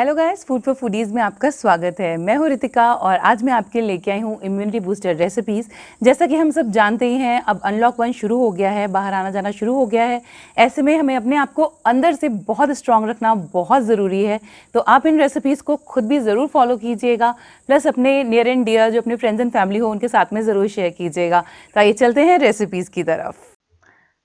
Hello guys, food for foodies में आपका स्वागत है। मैं हूँ रितिका और आज मैं आपके लेके आई हूँ इम्यूनिटी बूस्टर रेसिपीज़। जैसा कि हम सब जानते ही हैं, अब अनलॉक 1 शुरू हो गया है, बाहर आना जाना शुरू हो गया है। ऐसे में हमें अपने आप को अंदर से बहुत स्ट्रांग रखना बहुत ज़रूरी है। तो आप इन रेसिपीज़ को खुद भी ज़रूर फॉलो कीजिएगा, प्लस अपने नियर एंड डियर जो अपने फ्रेंड्स एंड फैमिली हो उनके साथ में ज़रूर शेयर कीजिएगा। तो आइए चलते हैं रेसिपीज़ की तरफ।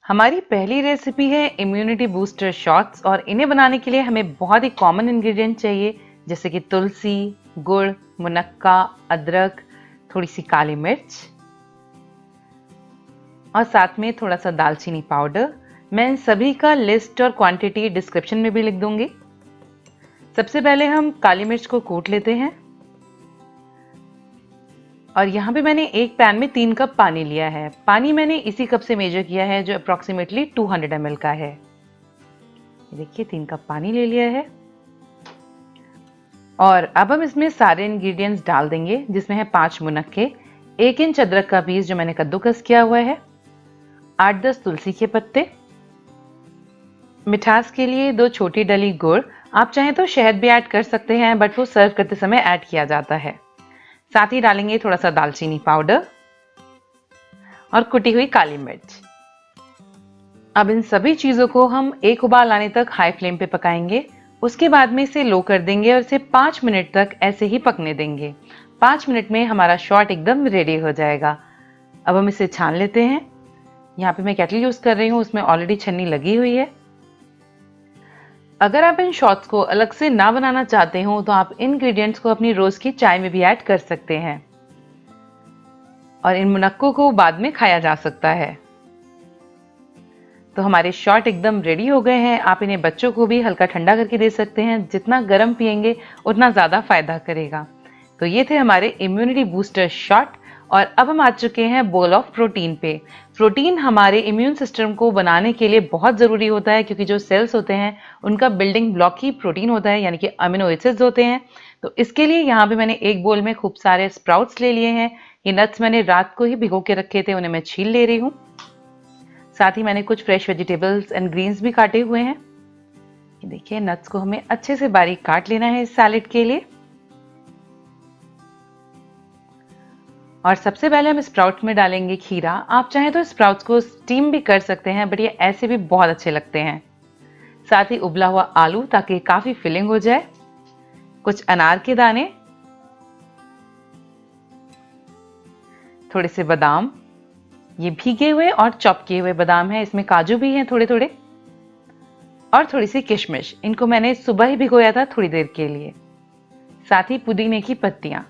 हमारी पहली रेसिपी है इम्यूनिटी बूस्टर शॉट्स और इन्हें बनाने के लिए हमें बहुत ही कॉमन इंग्रेडिएंट चाहिए, जैसे कि तुलसी, गुड़, मुनक्का, अदरक, थोड़ी सी काली मिर्च और साथ में थोड़ा सा दालचीनी पाउडर। मैं इन सभी का लिस्ट और क्वांटिटी डिस्क्रिप्शन में भी लिख दूंगी। सबसे पहले हम काली मिर्च को कूट लेते हैं और यहाँ पे मैंने एक पैन में 3 कप पानी लिया है। पानी मैंने इसी कप से मेजर किया है जो अप्रॉक्सीमेटली 200 ml का है। देखिए 3 कप पानी ले लिया है और अब हम इसमें सारे इंग्रेडिएंट्स डाल देंगे, जिसमें है 5 मुनक्के, 1 इंच अदरक का पीस जो मैंने कद्दूकस किया हुआ है, 8-10 तुलसी के पत्ते, मिठास के लिए 2 छोटी डली गुड़। आप चाहें तो शहद भी ऐड कर सकते हैं, बट वो सर्व करते समय ऐड किया जाता है। साथ ही डालेंगे थोड़ा सा दालचीनी पाउडर और कुटी हुई काली मिर्च। अब इन सभी चीजों को हम एक उबाल आने तक हाई फ्लेम पे पकाएंगे। उसके बाद में इसे लो कर देंगे और इसे 5 मिनट तक ऐसे ही पकने देंगे। 5 मिनट में हमारा शॉट एकदम रेडी हो जाएगा। अब हम इसे छान लेते हैं। यहाँ पे मैं केटल यूज कर रही हूँ, उसमें ऑलरेडी छन्नी लगी हुई है। अगर आप इन शॉट्स को अलग से ना बनाना चाहते हो तो आप इंग्रेडिएंट्स को अपनी रोज की चाय में भी ऐड कर सकते हैं और इन मुनक्कों को बाद में खाया जा सकता है। तो हमारे शॉट एकदम रेडी हो गए हैं। आप इन्हें बच्चों को भी हल्का ठंडा करके दे सकते हैं। जितना गर्म पिएंगे उतना ज़्यादा फायदा करेगा। तो ये थे हमारे इम्यूनिटी बूस्टर शॉट। और अब हम आ चुके हैं बोल ऑफ प्रोटीन पे। प्रोटीन हमारे इम्यून सिस्टम को बनाने के लिए बहुत ज़रूरी होता है, क्योंकि जो सेल्स होते हैं उनका बिल्डिंग ब्लॉक ही प्रोटीन होता है, यानी कि अमीनो एसिड्स होते हैं। तो इसके लिए यहाँ पे मैंने एक बोल में खूब सारे स्प्राउट्स ले लिए हैं। ये नट्स मैंने रात को ही भिगो के रखे थे, उन्हें मैं छील ले रही हूँ। साथ ही मैंने कुछ फ्रेश वेजिटेबल्स एंड ग्रीन्स भी काटे हुए हैं। देखिए नट्स को हमें अच्छे से बारीक काट लेना है इस सैलेड के लिए। और सबसे पहले हम स्प्राउट्स में डालेंगे खीरा। आप चाहें तो स्प्राउट्स को स्टीम भी कर सकते हैं, बट ये ऐसे भी बहुत अच्छे लगते हैं। साथ ही उबला हुआ आलू, ताकि काफी फिलिंग हो जाए। कुछ अनार के दाने, थोड़े से बादाम, ये भीगे हुए और चॉप किए हुए बादाम हैं। इसमें काजू भी हैं थोड़े थोड़े, और थोड़ी सी किशमिश। इनको मैंने सुबह ही भिगोया था थोड़ी देर के लिए। साथ ही पुदीने की पत्तियां।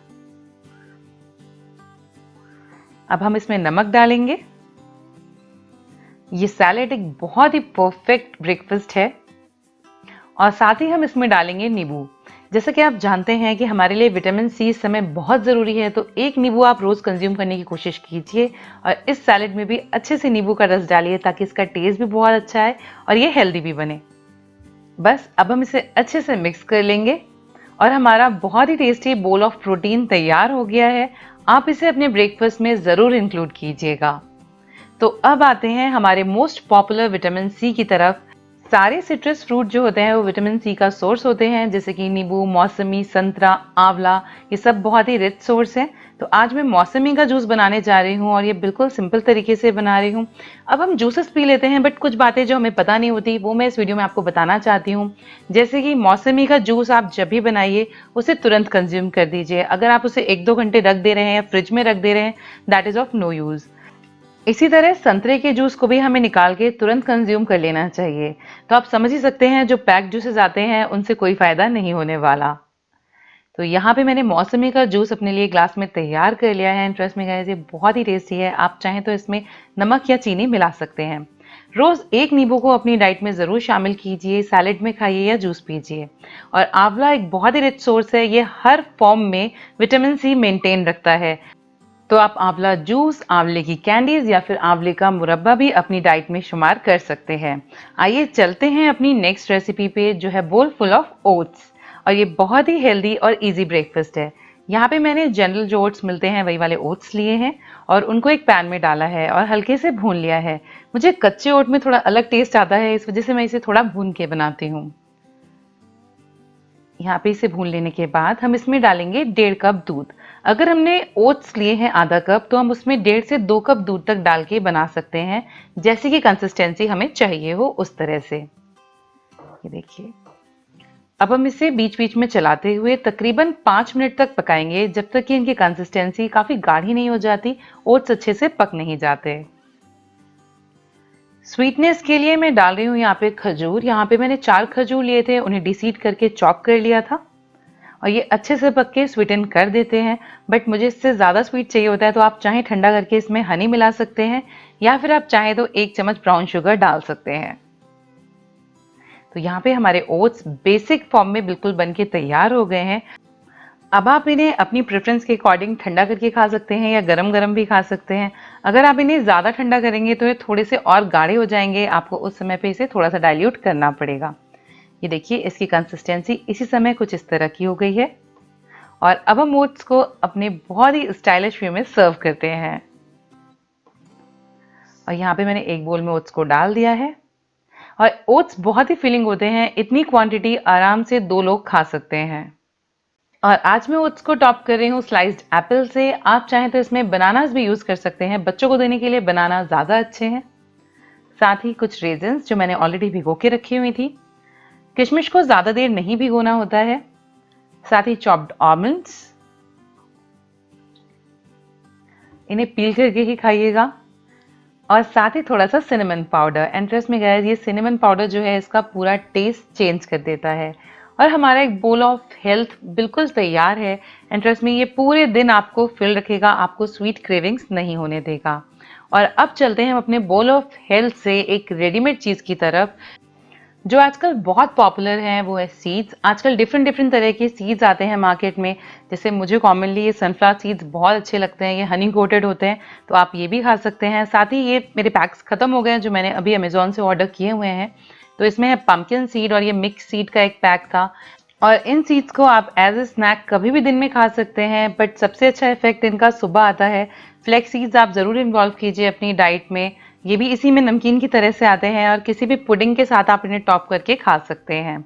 अब हम इसमें नमक डालेंगे। ये सैलेड एक बहुत ही परफेक्ट ब्रेकफास्ट है। और साथ ही हम इसमें डालेंगे नींबू। जैसा कि आप जानते हैं कि हमारे लिए विटामिन सी इस समय बहुत ज़रूरी है, तो एक नींबू आप रोज़ कंज्यूम करने की कोशिश कीजिए और इस सैलेड में भी अच्छे से नींबू का रस डालिए, ताकि इसका टेस्ट भी बहुत अच्छा है और ये हेल्दी भी बने। बस अब हम इसे अच्छे से मिक्स कर लेंगे और हमारा बहुत ही टेस्टी बोल ऑफ प्रोटीन तैयार हो गया है। आप इसे अपने ब्रेकफास्ट में ज़रूर इंक्लूड कीजिएगा। तो अब आते हैं हमारे मोस्ट पॉपुलर विटामिन सी की तरफ। सारे सिट्रस फ्रूट जो होते हैं वो विटामिन सी का सोर्स होते हैं, जैसे कि नींबू, मौसमी, संतरा, आंवला, ये सब बहुत ही रिच सोर्स हैं। तो आज मैं मौसमी का जूस बनाने जा रही हूँ और ये बिल्कुल सिंपल तरीके से बना रही हूँ। अब हम जूसेस पी लेते हैं, बट कुछ बातें जो हमें पता नहीं होती वो मैं इस वीडियो में आपको बताना चाहती हूँ। जैसे कि मौसमी का जूस आप जब भी बनाइए उसे तुरंत कंज्यूम कर दीजिए। अगर आप उसे 1-2 घंटे रख दे रहे हैं या फ्रिज में रख दे रहे हैं, that is of no use. इसी तरह संतरे के जूस को भी हमें निकाल के तुरंत कंज्यूम कर लेना चाहिए। तो आप समझ ही सकते हैं जो पैक्ड जूसेस आते हैं उनसे कोई फायदा नहीं होने वाला। तो यहाँ पे मैंने मौसमी का जूस अपने लिए ग्लास में तैयार कर लिया है। इंटरेस्ट में गाइस, ये बहुत ही टेस्टी है। आप चाहें तो इसमें नमक या चीनी मिला सकते हैं। रोज एक नींबू को अपनी डाइट में जरूर शामिल कीजिए, सैलेड में खाइए या जूस पीजिए। और आंवला एक बहुत ही रिच सोर्स है, ये हर फॉर्म में विटामिन सी मेंटेन रखता है। तो आप आंवला जूस, आंवले की कैंडीज या फिर आंवले का मुरब्बा भी अपनी डाइट में शुमार कर सकते हैं। आइए चलते हैं अपनी नेक्स्ट रेसिपी पे, जो है बोल फुल ऑफ ओट्स। और ये बहुत ही हेल्दी और इजी ब्रेकफास्ट है। यहाँ पे मैंने जनरल जो ओट्स मिलते हैं वही वाले ओट्स लिए हैं और उनको एक पैन में डाला है और हल्के से भून लिया है। मुझे कच्चे ओट में थोड़ा अलग टेस्ट आता है, इस वजह से मैं इसे थोड़ा भून के बनाती हूँ। यहाँ पे इसे भून लेने के बाद हम इसमें डालेंगे 1.5 कप दूध। अगर हमने ओट्स लिए हैं आधा कप तो हम उसमें 1.5 से 2 कप दूध तक डाल के बना सकते हैं, जैसी कि कंसिस्टेंसी हमें चाहिए हो उस तरह से। ये देखिए, अब हम इसे बीच बीच में चलाते हुए तकरीबन 5 मिनट तक पकाएंगे, जब तक कि इनकी कंसिस्टेंसी काफी गाढ़ी नहीं हो जाती, ओट्स अच्छे से पक नहीं जाते। स्वीटनेस के लिए मैं डाल रही हूँ यहाँ पे खजूर। यहाँ पे मैंने 4 खजूर लिए थे, उन्हें डिसीड करके चॉप कर लिया था और ये अच्छे से पक के स्वीटन कर देते हैं। बट मुझे इससे ज़्यादा स्वीट चाहिए होता है तो आप चाहें ठंडा करके इसमें हनी मिला सकते हैं, या फिर आप चाहें तो 1 चम्मच ब्राउन शुगर डाल सकते हैं। तो यहाँ पे हमारे ओट्स बेसिक फॉर्म में बिल्कुल बन के तैयार हो गए हैं। अब आप इन्हें अपनी प्रेफरेंस के अकॉर्डिंग ठंडा करके खा सकते हैं या गरम गरम भी खा सकते हैं। अगर आप इन्हें ज़्यादा ठंडा करेंगे तो ये थोड़े से और गाढ़े हो जाएंगे, आपको उस समय पे इसे थोड़ा सा डाइल्यूट करना पड़ेगा। ये देखिए, इसकी कंसिस्टेंसी इसी समय कुछ इस तरह की हो गई है। और अब हम ओट्स को अपने बहुत ही स्टाइलिश वे में सर्व करते हैं। और यहाँ पे मैंने एक बोल में ओट्स को डाल दिया है। और ओट्स बहुत ही फिलिंग होते हैं, इतनी क्वांटिटी आराम से 2 लोग खा सकते हैं। और आज मैं ओट्स को टॉप कर रही हूँ स्लाइस्ड एप्पल से। आप चाहें तो इसमें बनानास भी यूज कर सकते हैं, बच्चों को देने के लिए बनाना ज्यादा अच्छे हैं। साथ ही कुछ रेजिन्स जो मैंने ऑलरेडी भिगो के रखी हुई थी। किशमिश को ज्यादा देर नहीं भिगोना होता है। साथ ही चॉप्ड आलमंड्स, इन्हें पील करके ही खाइएगा। और साथ ही थोड़ा सा सिनेमन पाउडर। एंड ट्रस्ट में गाइस, ये सिनेमन पाउडर जो है इसका पूरा टेस्ट चेंज कर देता है। और हमारा एक बोल ऑफ हेल्थ बिल्कुल तैयार है। एंड ट्रस्ट में ये पूरे दिन आपको फिल रखेगा, आपको स्वीट क्रेविंग्स नहीं होने देगा। और अब चलते हैं हम अपने बोल ऑफ हेल्थ से एक रेडीमेड चीज की तरफ जो आजकल बहुत पॉपुलर है, वो है सीड्स। आजकल डिफरेंट डिफरेंट तरह के सीड्स आते हैं मार्केट में। जैसे मुझे कॉमनली ये सनफ्लावर सीड्स बहुत अच्छे लगते हैं, ये हनी कोटेड होते हैं, तो आप ये भी खा सकते हैं। साथ ही ये मेरे पैक्स खत्म हो गए हैं जो मैंने अभी अमेजोन से ऑर्डर किए हुए हैं। तो इसमें है पम्पकिन सीड और ये मिक्स सीड का एक पैक था। और इन सीड्स को आप एज ए स्नैक कभी भी दिन में खा सकते हैं, बट सबसे अच्छा इफेक्ट इनका सुबह आता है। फ्लेक्स सीड्स आप जरूर इन्वॉल्व कीजिए अपनी डाइट में, ये भी इसी में नमकीन की तरह से आते हैं और किसी भी पुडिंग के साथ आप इन्हें टॉप करके खा सकते हैं।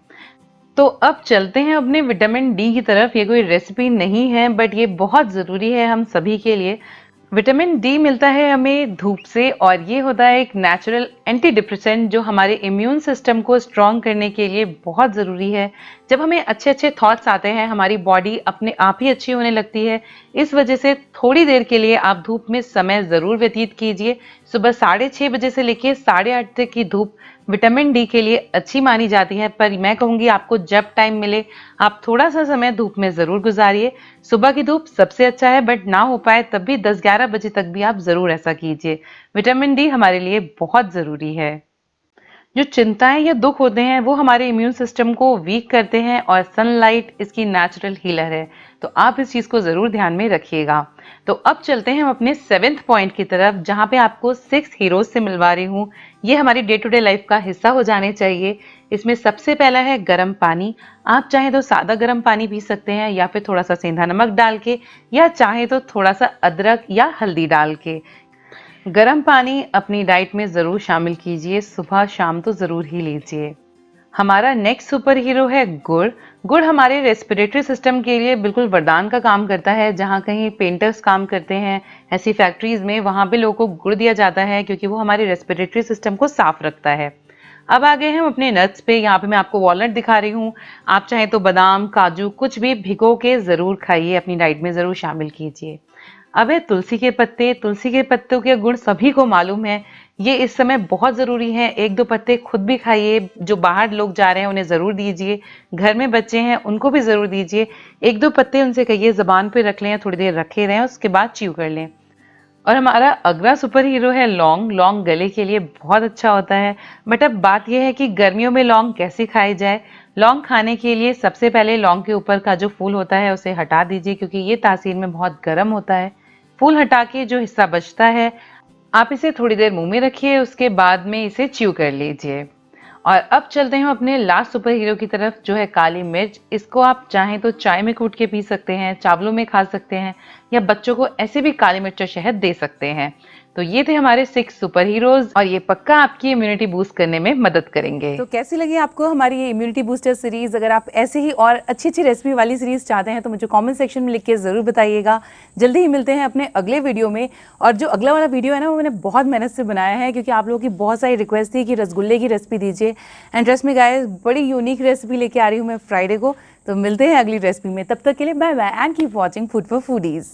तो अब चलते हैं अपने विटामिन डी की तरफ। ये कोई रेसिपी नहीं है, बट ये बहुत ज़रूरी है हम सभी के लिए। विटामिन डी मिलता है हमें धूप से और ये होता है एक नेचुरल एंटी डिप्रेसेंट जो हमारे इम्यून सिस्टम को स्ट्रॉन्ग करने के लिए बहुत ज़रूरी है। जब हमें अच्छे अच्छे थॉट्स आते हैं, हमारी बॉडी अपने आप ही अच्छी होने लगती है। इस वजह से थोड़ी देर के लिए आप धूप में समय ज़रूर व्यतीत कीजिए। सुबह 6:30 बजे से लेकर 8:30 तक की धूप विटामिन डी के लिए अच्छी मानी जाती है, पर मैं कहूँगी आपको जब टाइम मिले आप थोड़ा सा समय धूप में ज़रूर गुजारिए। सुबह की धूप सबसे अच्छा है, बट ना हो पाए तब भी 10-11 बजे तक भी आप ज़रूर ऐसा कीजिए। विटामिन डी हमारे लिए बहुत ज़रूरी है। जो चिंताएं या दुख होते हैं वो हमारे इम्यून सिस्टम को वीक करते हैं और सनलाइट इसकी नेचुरल हीलर है, तो आप इस चीज को जरूर ध्यान में रखिएगा। तो अब चलते हैं हम अपने 7th पॉइंट की तरफ, जहां पे आपको 6 हीरोज से मिलवा रही हूँ। ये हमारी डे टू डे लाइफ का हिस्सा हो जाने चाहिए। इसमें सबसे पहला है गर्म पानी। आप चाहें तो सादा गर्म पानी पी सकते हैं या फिर थोड़ा सा सेंधा नमक डाल के, या चाहे तो थोड़ा सा अदरक या हल्दी डाल के। गर्म पानी अपनी डाइट में ज़रूर शामिल कीजिए, सुबह शाम तो ज़रूर ही लीजिए। हमारा नेक्स्ट सुपर हीरो है गुड़। गुड़ हमारे रेस्पिरेटरी सिस्टम के लिए बिल्कुल वरदान का काम करता है। जहाँ कहीं पेंटर्स काम करते हैं ऐसी फैक्ट्रीज में, वहाँ पे लोगों को गुड़ दिया जाता है क्योंकि वो हमारे रेस्पिरेटरी सिस्टम को साफ रखता है। अब आ गए हम अपने नट्स पे। यहाँ पे मैं आपको वॉलनट दिखा रही हूँ। आप चाहे तो बादाम, काजू कुछ भी भिगो के ज़रूर खाइए, अपनी डाइट में ज़रूर शामिल कीजिए। अब है तुलसी के पत्ते। तुलसी के पत्तों के गुण सभी को मालूम है, ये इस समय बहुत ज़रूरी है। 1-2 पत्ते खुद भी खाइए, जो बाहर लोग जा रहे हैं उन्हें ज़रूर दीजिए, घर में बच्चे हैं उनको भी ज़रूर दीजिए। 1-2 पत्ते उनसे कहिए ज़बान पे रख लें, थोड़ी देर रखे रहें, उसके बाद च्यू कर लें। और हमारा अगला सुपर हीरो है लौंग। लौंग गले के लिए बहुत अच्छा होता है, बट अब बात यह है कि गर्मियों में लौंग कैसे खाई जाए। लौंग खाने के लिए सबसे पहले लौंग के ऊपर का जो फूल होता है उसे हटा दीजिए, क्योंकि ये तासीर में बहुत गर्म होता है। फूल हटा के जो हिस्सा बचता है आप इसे थोड़ी देर मुंह में रखिए, उसके बाद में इसे च्यू कर लीजिए। और अब चलते हैं अपने लास्ट सुपर हीरो की तरफ, जो है काली मिर्च। इसको आप चाहें तो चाय में कूट के पी सकते हैं, चावलों में खा सकते हैं, या बच्चों को ऐसे भी काली मिर्च और शहद दे सकते हैं। तो ये थे हमारे 6 सुपर हीरोज और ये पक्का आपकी इम्यूनिटी बूस्ट करने में मदद करेंगे। तो कैसी लगी आपको हमारी ये इम्यूनिटी बूस्टर सीरीज? अगर आप ऐसे ही और अच्छी अच्छी रेसिपी वाली सीरीज चाहते हैं तो मुझे कमेंट सेक्शन में लिख के जरूर बताइएगा। जल्दी ही मिलते हैं अपने अगले वीडियो में। और जो अगला वाला वीडियो है ना, वो मैंने बहुत मेहनत से बनाया है क्योंकि आप लोगों की बहुत सारी रिक्वेस्ट थी कि रसगुल्ले की रेसिपी दीजिए। एंड ट्रस्ट मी गाइस, बड़ी यूनिक रेसिपी लेके आ रही हूँ मैं फ्राइडे को। तो मिलते हैं अगली रेसिपी में, तब तक के लिए bye bye and keep watching food for foodies.